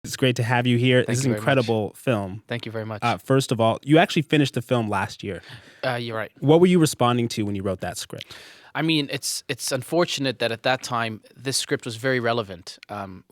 It's great to have you here. This is you an very much. incredible film. Thank you very much. First of all, you actually finished the film last year. You're right. What were you responding to when you wrote that script? I mean, it's unfortunate that at that time this script was very relevant.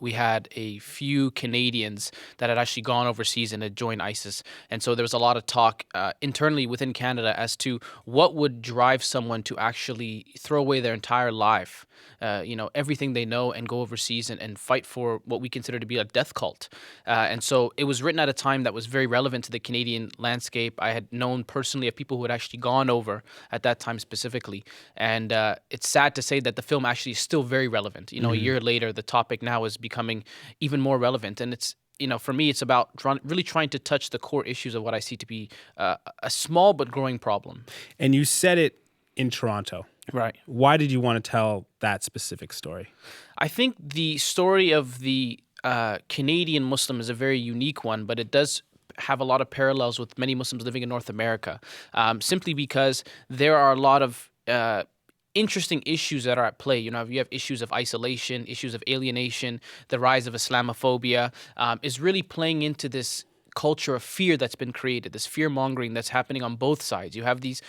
We had a few Canadians that had actually gone overseas and had joined ISIS, and so there was a lot of talk internally within Canada as to what would drive someone to actually throw away their entire life, everything they know, and go overseas and fight for what we consider to be a death cult. And so it was written at a time that was very relevant to the Canadian landscape. I had known personally of people who had actually gone over at that time specifically, and it's sad to say that the film actually is still very relevant. A year later, the topic now is becoming even more relevant. And it's, for me, it's about really trying to touch the core issues of what I see to be a small but growing problem. And you said it in Toronto. Right. Why did you want to tell that specific story? I think the story of the Canadian Muslim is a very unique one, but it does have a lot of parallels with many Muslims living in North America, simply because there are a lot of interesting issues that are at play. You have issues of isolation, issues of alienation, the rise of Islamophobia is really playing into this culture of fear that's been created, this fear mongering that's happening on both sides. You have these,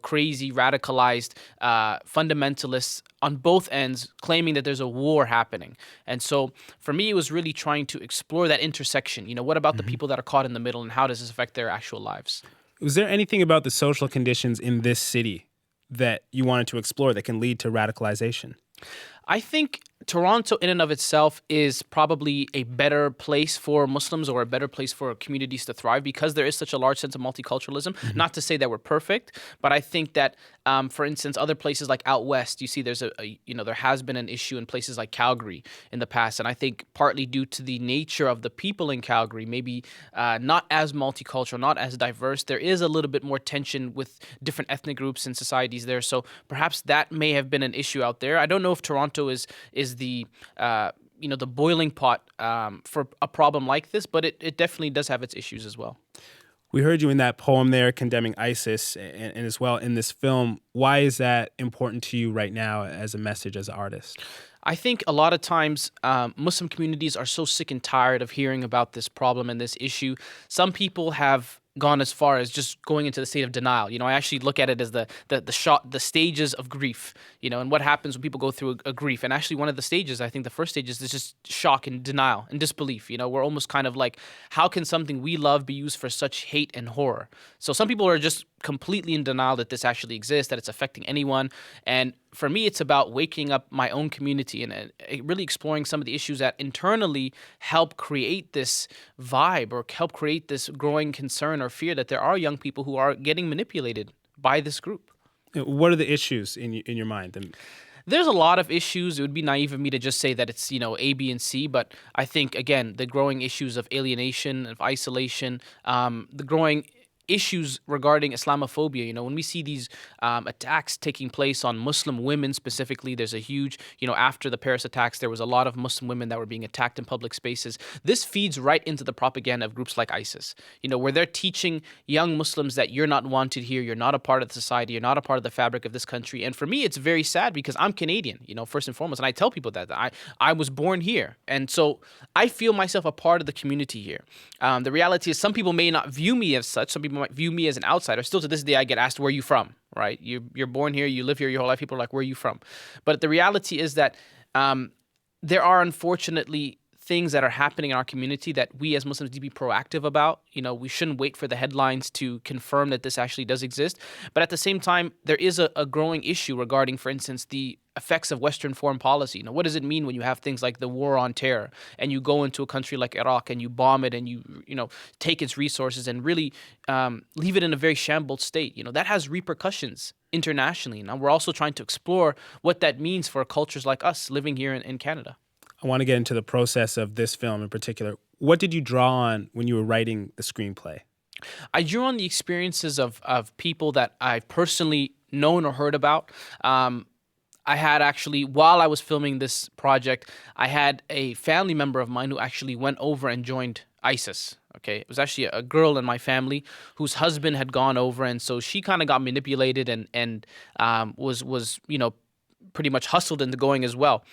crazy, radicalized fundamentalists on both ends claiming that there's a war happening. And so for me, it was really trying to explore that intersection. What about the people that are caught in the middle, and how does this affect their actual lives? Was there anything about the social conditions in this city that you wanted to explore that can lead to radicalization? I think Toronto in and of itself is probably a better place for Muslims, or a better place for communities to thrive, because there is such a large sense of multiculturalism. Not to say that we're perfect, but I think that, for instance, other places like out west, you see there's there has been an issue in places like Calgary in the past. And I think partly due to the nature of the people in Calgary, maybe not as multicultural, not as diverse, there is a little bit more tension with different ethnic groups and societies there. So perhaps that may have been an issue out there. I don't know if Toronto is the the boiling pot for a problem like this, but it definitely does have its issues as well. We heard you in that poem there, Condemning ISIS, and as well in this film. Why is that important to you right now as a message, as an artist? I think a lot of times Muslim communities are so sick and tired of hearing about this problem and this issue. Some people have gone as far as just going into the state of denial. I actually look at it as the stages of grief, and what happens when people go through a grief. And actually one of the stages, I think the first stage is just shock and denial and disbelief. We're almost kind of like, how can something we love be used for such hate and horror? So some people are just completely in denial that this actually exists, that it's affecting anyone. And for me, it's about waking up my own community and really exploring some of the issues that internally help create this vibe, or help create this growing concern or fear that there are young people who are getting manipulated by this group. What are the issues in your mind? There's a lot of issues. It would be naive of me to just say that it's, A, B, and C. But I think, again, the growing issues of alienation, of isolation, the growing issues regarding Islamophobia. When we see these attacks taking place on Muslim women specifically, there's a huge, after the Paris attacks, there was a lot of Muslim women that were being attacked in public spaces. This feeds right into the propaganda of groups like ISIS, where they're teaching young Muslims that you're not wanted here, you're not a part of the society, you're not a part of the fabric of this country. And for me, it's very sad because I'm Canadian, first and foremost. And I tell people that I was born here. And so I feel myself a part of the community here. The reality is some people may not view me as such. Some people might view me as an outsider. Still to this day, I get asked, where are you from? Right? You're born here, you live here your whole life. People are like, where are you from? But the reality is that there are unfortunately things that are happening in our community that we as Muslims need to be proactive about. We shouldn't wait for the headlines to confirm that this actually does exist. But at the same time, there is a growing issue regarding, for instance, the effects of Western foreign policy. What does it mean when you have things like the war on terror, and you go into a country like Iraq and you bomb it, and you take its resources and really leave it in a very shambled state? That has repercussions internationally. Now we're also trying to explore what that means for cultures like us living here in Canada. I want to get into the process of this film in particular. What did you draw on when you were writing the screenplay? I drew on the experiences of people that I've personally known or heard about. I had actually, while I was filming this project, I had a family member of mine who actually went over and joined ISIS. Okay, it was actually a girl in my family whose husband had gone over, and so she kind of got manipulated and was pretty much hustled into going as well.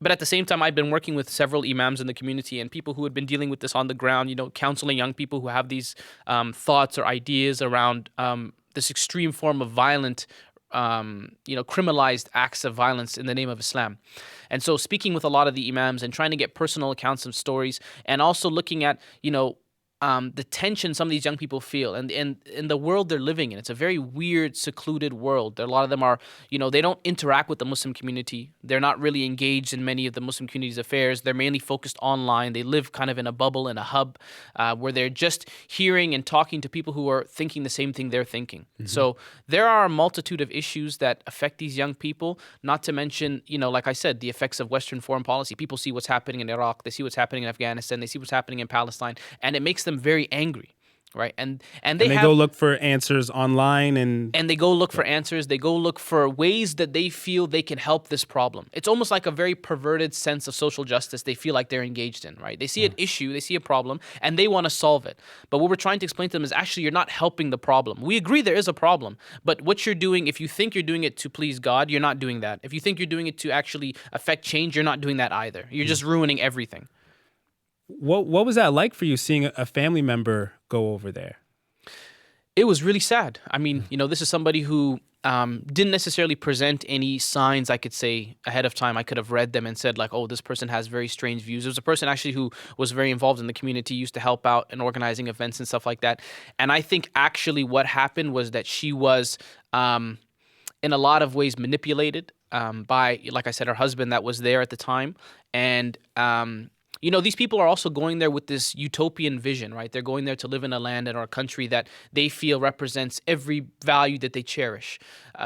But at the same time, I've been working with several imams in the community and people who had been dealing with this on the ground, counseling young people who have these thoughts or ideas around this extreme form of violent, criminalized acts of violence in the name of Islam. And so speaking with a lot of the imams and trying to get personal accounts of stories, and also looking at, the tension some of these young people feel, and in the world they're living in. It's a very weird, secluded world. A lot of them are, they don't interact with the Muslim community. They're not really engaged in many of the Muslim community's affairs. They're mainly focused online. They live kind of in a bubble, in a hub, where they're just hearing and talking to people who are thinking the same thing they're thinking. Mm-hmm. So there are a multitude of issues that affect these young people, not to mention, like I said, the effects of Western foreign policy. People see what's happening in Iraq. They see what's happening in Afghanistan. They see what's happening in Palestine, and it makes them very angry, right? And they go look for answers online, and they go look for answers. They go look for ways that they feel they can help this problem. It's almost like a very perverted sense of social justice they feel like they're engaged in, right? They see an issue, they see a problem, and they want to solve it. But what we're trying to explain to them is actually you're not helping the problem. We agree there is a problem, but what you're doing, if you think you're doing it to please God, you're not doing that. If you think you're doing it to actually affect change, you're not doing that either. You're just ruining everything. What was that like for you, seeing a family member go over there? It was really sad. I mean, this is somebody who didn't necessarily present any signs I could say ahead of time. I could have read them and said like, oh, this person has very strange views. There was a person actually who was very involved in the community, used to help out in organizing events and stuff like that. And I think actually what happened was that she was in a lot of ways manipulated by, like I said, her husband that was there at the time. And these people are also going there with this utopian vision, right? They're going there to live in a land or a country that they feel represents every value that they cherish.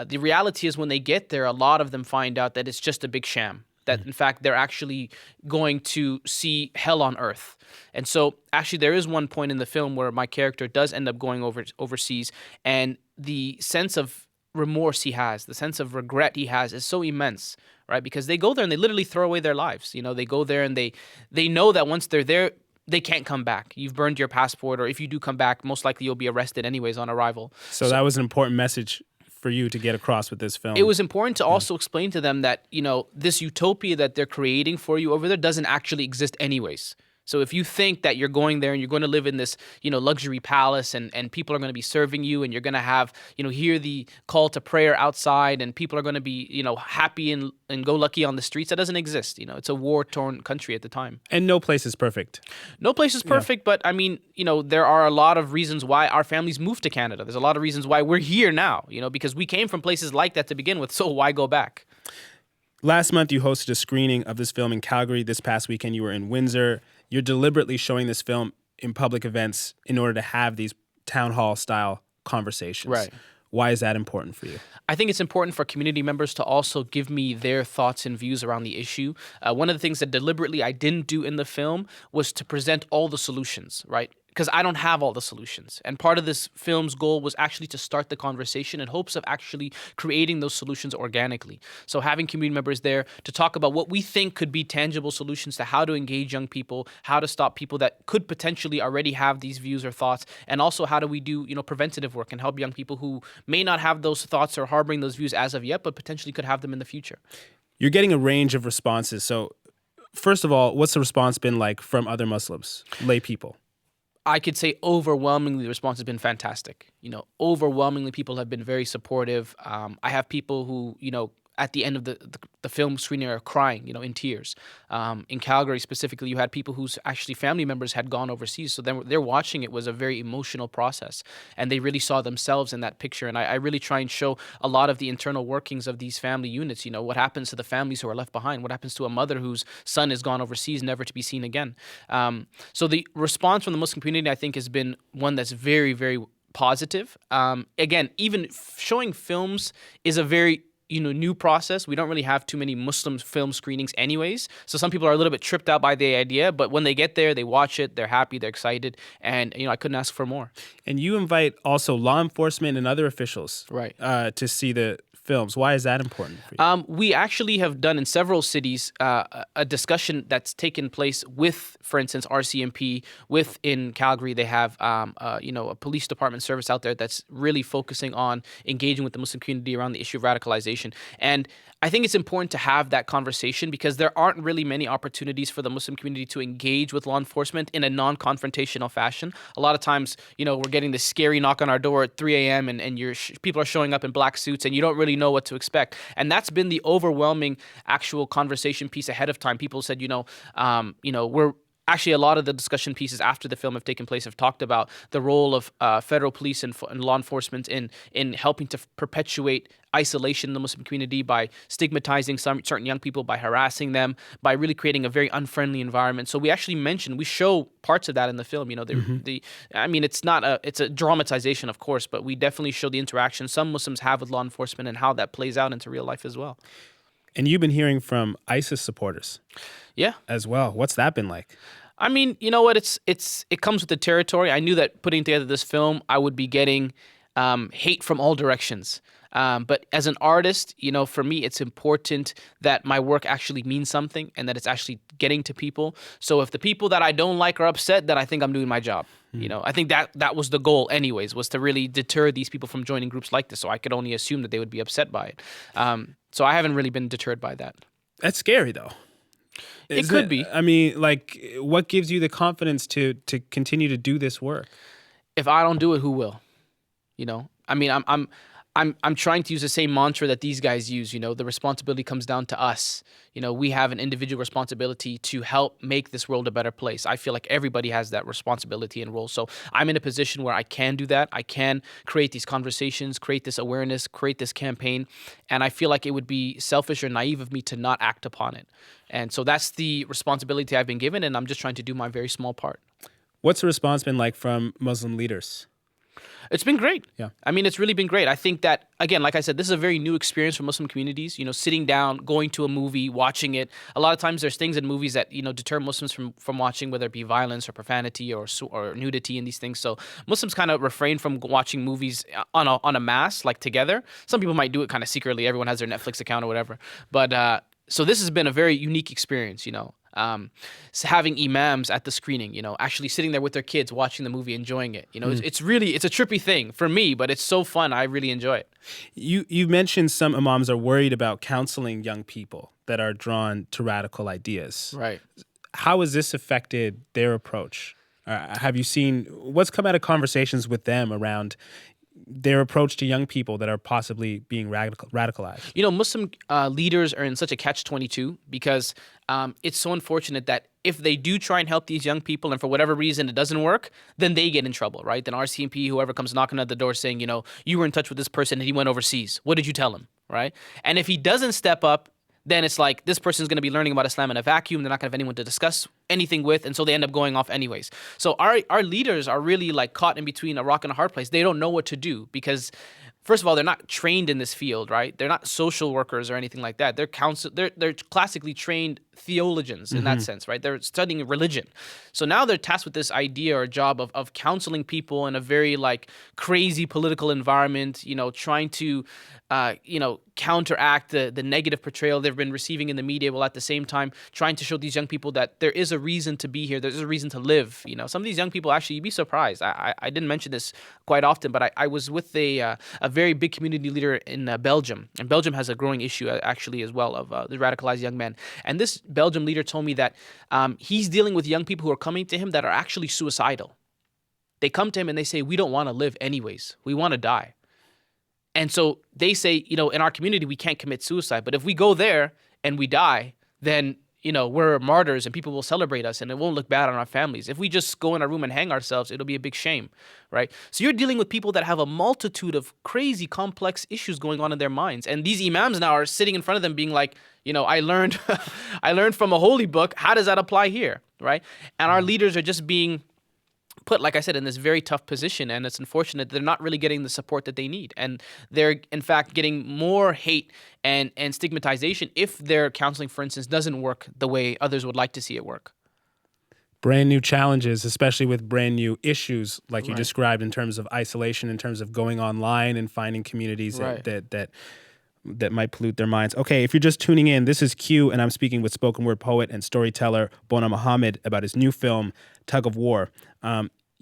The reality is when they get there, a lot of them find out that it's just a big sham, that in fact they're actually going to see hell on earth. And so actually there is one point in the film where my character does end up going overseas, and the sense of remorse he has, the sense of regret he has is so immense, right? Because they go there and they literally throw away their lives. They go there and they know that once they're there, they can't come back. You've burned your passport, or if you do come back, most likely you'll be arrested anyways on arrival. So that was an important message for you to get across with this film. It was important to also explain to them that, this utopia that they're creating for you over there doesn't actually exist anyways. So if you think that you're going there and you're going to live in this, luxury palace and people are going to be serving you, and you're going to have, hear the call to prayer outside, and people are going to be, happy and go lucky on the streets, that doesn't exist. It's a war-torn country at the time. And no place is perfect. No place is perfect, but I mean, there are a lot of reasons why our families moved to Canada. There's a lot of reasons why we're here now, because we came from places like that to begin with, so why go back? Last month, you hosted a screening of this film in Calgary. This past weekend, you were in Windsor. You're deliberately showing this film in public events in order to have these town hall style conversations. Right. Why is that important for you? I think it's important for community members to also give me their thoughts and views around the issue. One of the things that deliberately I didn't do in the film was to present all the solutions, right? Because I don't have all the solutions. And part of this film's goal was actually to start the conversation in hopes of actually creating those solutions organically. So having community members there to talk about what we think could be tangible solutions to how to engage young people, how to stop people that could potentially already have these views or thoughts, and also how do we do, preventative work and help young people who may not have those thoughts or harboring those views as of yet, but potentially could have them in the future. You're getting a range of responses. So first of all, what's the response been like from other Muslims, lay people? I could say overwhelmingly the response has been fantastic. Overwhelmingly people have been very supportive. I have people who, at the end of the film screening are crying, in tears. In Calgary specifically, you had people whose actually family members had gone overseas. So then they're watching it was a very emotional process. And they really saw themselves in that picture. And I really try and show a lot of the internal workings of these family units. What happens to the families who are left behind? What happens to a mother whose son has gone overseas, never to be seen again? So the response from the Muslim community, I think, has been one that's very, very positive. Again, even showing films is a very new process. We don't really have too many Muslim film screenings anyways. So some people are a little bit tripped out by the idea, but when they get there, they watch it, they're happy, they're excited, and I couldn't ask for more. And you invite also law enforcement and other officials right. To see the films. Why is that important for you? We actually have done in several cities a discussion that's taken place with, for instance, RCMP. In Calgary, they have a police department service out there that's really focusing on engaging with the Muslim community around the issue of radicalization. conversation. And I think it's important to have that conversation because there aren't really many opportunities for the Muslim community to engage with law enforcement in a non-confrontational fashion. A lot of times, we're getting this scary knock on our door at 3 a.m. and people are showing up in black suits and you don't really know what to expect. And that's been the overwhelming actual conversation piece ahead of time. People said, we're actually, a lot of the discussion pieces after the film have taken place have talked about the role of federal police and law enforcement in helping to perpetuate isolation in the Muslim community by stigmatizing certain young people, by harassing them, by really creating a very unfriendly environment. So we show parts of that in the film. It's a dramatization, of course, but we definitely show the interaction some Muslims have with law enforcement and how that plays out into real life as well. And you've been hearing from ISIS supporters, yeah, as well. What's that been like? I mean, you know what? It comes with the territory. I knew that putting together this film, I would be getting hate from all directions. But as an artist, for me, it's important that my work actually means something and that it's actually getting to people. So if the people that I don't like are upset, then I think I'm doing my job. I think that was the goal anyways, was to really deter these people from joining groups like this. So I could only assume that they would be upset by it. So I haven't really been deterred by that. That's scary, though. It could be. I mean, what gives you the confidence to continue to do this work? If I don't do it, who will? I'm trying to use the same mantra that these guys use. The responsibility comes down to us. We have an individual responsibility to help make this world a better place. I feel like everybody has that responsibility and role. So I'm in a position where I can do that. I can create these conversations, create this awareness, create this campaign. And I feel like it would be selfish or naive of me to not act upon it. And so that's the responsibility I've been given, and I'm just trying to do my very small part. What's the response been like from Muslim leaders? It's been great. Yeah. I mean, it's really been great. I think that, again, like I said, this is a very new experience for Muslim communities. Sitting down, going to a movie, watching it. A lot of times there's things in movies that, deter Muslims from watching, whether it be violence or profanity or nudity and these things. So Muslims kind of refrain from watching movies on a mass, like together. Some people might do it kind of secretly. Everyone has their Netflix account or whatever. But so this has been a very unique experience, So having imams at the screening, actually sitting there with their kids, watching the movie, enjoying it. It's a trippy thing for me, but it's so fun. I really enjoy it. You mentioned some imams are worried about counseling young people that are drawn to radical ideas. Right. How has this affected their approach? Have you seen what's come out of conversations with them around their approach to young people that are possibly being radicalized? Muslim leaders are in such a catch-22 because it's so unfortunate that if they do try and help these young people and for whatever reason it doesn't work, then they get in trouble, right? Then RCMP, whoever comes knocking at the door saying, you were in touch with this person and he went overseas. What did you tell him, right? And if he doesn't step up, then it's like this person's going to be learning about Islam in a vacuum. They're not going to have anyone to discuss anything with, and so they end up going off anyways. So our leaders are really caught in between a rock and a hard place. They don't know what to do because, first of all, they're not trained in this field, right? They're not social workers or anything like that. They're classically trained theologians in that sense, right? They're studying religion. So now they're tasked with this idea or job of counseling people in a very crazy political environment, trying to counteract the negative portrayal they've been receiving in the media, while at the same time trying to show these young people that there is a reason to be here, there's a reason to live. Some of these young people, actually, you'd be surprised. I didn't mention this quite often, but I was with a very big community leader in Belgium, and Belgium has a growing issue actually as well of the radicalized young men. And this Belgium leader told me that he's dealing with young people who are coming to him that are actually suicidal. They come to him and they say, we don't want to live anyways. We want to die. And so they say, in our community, we can't commit suicide. But if we go there and we die, then, we're martyrs and people will celebrate us and it won't look bad on our families. If we just go in our room and hang ourselves, it'll be a big shame, right? So you're dealing with people that have a multitude of crazy, complex issues going on in their minds. And these imams now are sitting in front of them being like, I learned I learned from a holy book. How does that apply here, right? And our leaders are just being put, like I said, in this very tough position, and it's unfortunate they're not really getting the support that they need, and they're in fact getting more hate and stigmatization if their counseling, for instance, doesn't work the way others would like to see it work. Brand new challenges, especially with brand new issues, like you Right. described, in terms of isolation, in terms of going online and finding communities Right. that might pollute their minds. Okay, if you're just tuning in, this is Q, and I'm speaking with spoken word poet and storyteller Boonaa Mohammed about his new film, Tug of War.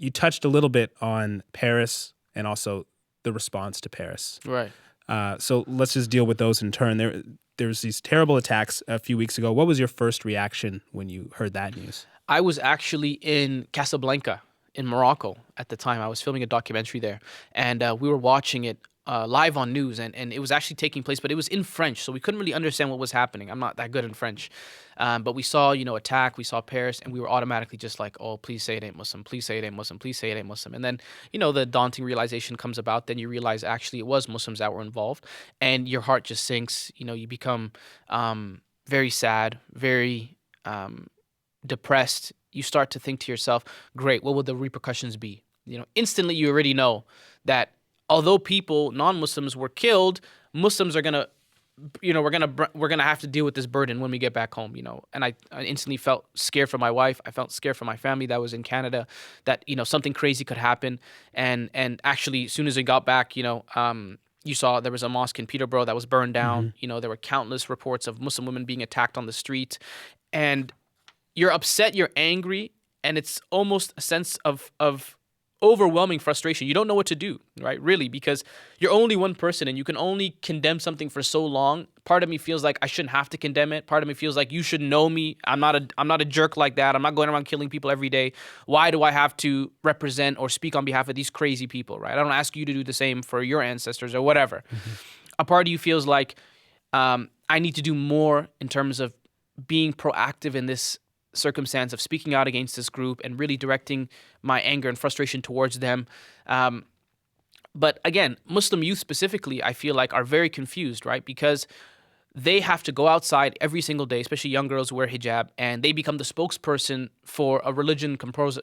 You touched a little bit on Paris and also the response to Paris. Right. So let's just deal with those in turn. There was these terrible attacks a few weeks ago. What was your first reaction when you heard that news? I was actually in Casablanca in Morocco at the time. I was filming a documentary there, and we were watching it live on news, and it was actually taking place, but it was in French, so we couldn't really understand what was happening. I'm not that good in French. But we saw, attack, we saw Paris, and we were automatically just like, oh, please say it ain't Muslim, please say it ain't Muslim, please say it ain't Muslim. And then, the daunting realization comes about, then you realize actually it was Muslims that were involved, and your heart just sinks. You become very sad, very depressed. You start to think to yourself, great, what will the repercussions be? Instantly you already know that although non-Muslims were killed, Muslims are gonna, we're gonna have to deal with this burden when we get back home. And I instantly felt scared for my wife. I felt scared for my family that was in Canada, that something crazy could happen. And actually, as soon as we got back, you saw there was a mosque in Peterborough that was burned down. Mm-hmm. There were countless reports of Muslim women being attacked on the street, and you're upset, you're angry, and it's almost a sense of overwhelming frustration. You don't know what to do, right? Really, because you're only one person and you can only condemn something for so long. Part of me feels like I shouldn't have to condemn it. Part of me feels like you should know me. I'm not a jerk like that. I'm not going around killing people every day. Why do I have to represent or speak on behalf of these crazy people, right? I don't ask you to do the same for your ancestors or whatever. Mm-hmm. A part of you feels like I need to do more in terms of being proactive in this circumstance, of speaking out against this group and really directing my anger and frustration towards them. But again, Muslim youth specifically, I feel like, are very confused, right? Because they have to go outside every single day, especially young girls who wear hijab, and they become the spokesperson for a religion comprised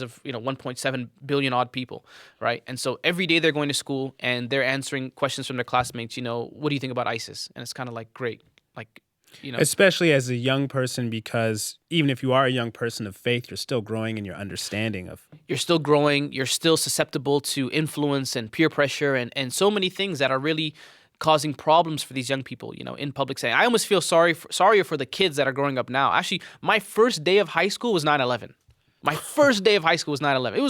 of 1.7 billion odd people, right? And so every day they're going to school and they're answering questions from their classmates. What do you think about ISIS? And it's kind of like, great, like. Especially as a young person, because even if you are a young person of faith, you're still growing in your understanding of. You're still growing. You're still susceptible to influence and peer pressure and so many things that are really causing problems for these young people, in public setting. I almost feel sorrier for the kids that are growing up now. Actually, my first day of high school was 9/11. My first day of high school was 9/11. It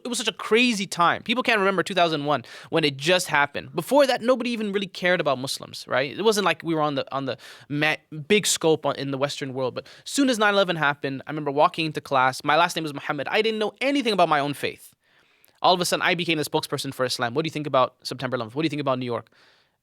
was such a crazy time. People can't remember 2001 when it just happened. Before that, nobody even really cared about Muslims, right? It wasn't like we were on the big scope in the Western world. But as soon as 9/11 happened, I remember walking into class. My last name was Mohammed. I didn't know anything about my own faith. All of a sudden, I became the spokesperson for Islam. What do you think about September 11th? What do you think about New York?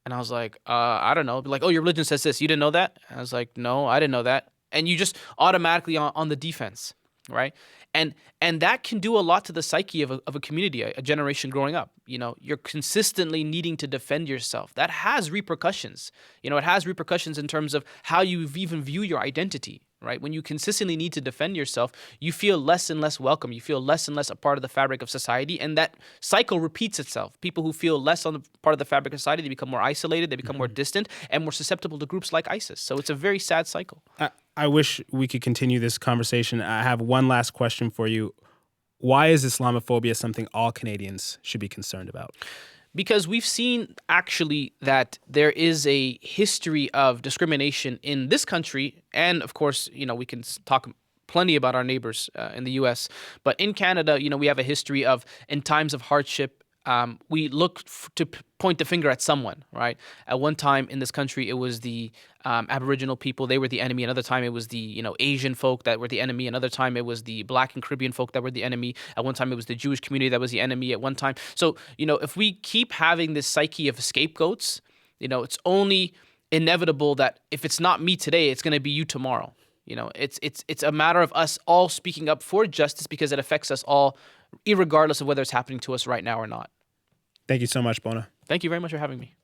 And I was like, I don't know. Like, oh, your religion says this. You didn't know that? I was like, no, I didn't know that. And you just automatically on the defense, right? And that can do a lot to the psyche of a community, a generation growing up. You're consistently needing to defend yourself. That has repercussions. It has repercussions in terms of how you even view your identity, right? When you consistently need to defend yourself, you feel less and less welcome. You feel less and less a part of the fabric of society, and that cycle repeats itself. People who feel less on the part of the fabric of society, they become more isolated, they become more distant, and more susceptible to groups like ISIS. So it's a very sad cycle. I wish we could continue this conversation. I have one last question for you. Why is Islamophobia something all Canadians should be concerned about? Because we've seen actually that there is a history of discrimination in this country. And of course, we can talk plenty about our neighbors in the U.S. But in Canada, we have a history of, in times of hardship, we look to point the finger at someone, right? At one time in this country, it was the Aboriginal people. They were the enemy. Another time, it was the Asian folk that were the enemy. Another time, it was the Black and Caribbean folk that were the enemy. At one time, it was the Jewish community that was the enemy at one time. So, if we keep having this psyche of scapegoats, it's only inevitable that if it's not me today, it's going to be you tomorrow. It's a matter of us all speaking up for justice because it affects us all, irregardless of whether it's happening to us right now or not. Thank you so much, Boonaa. Thank you very much for having me.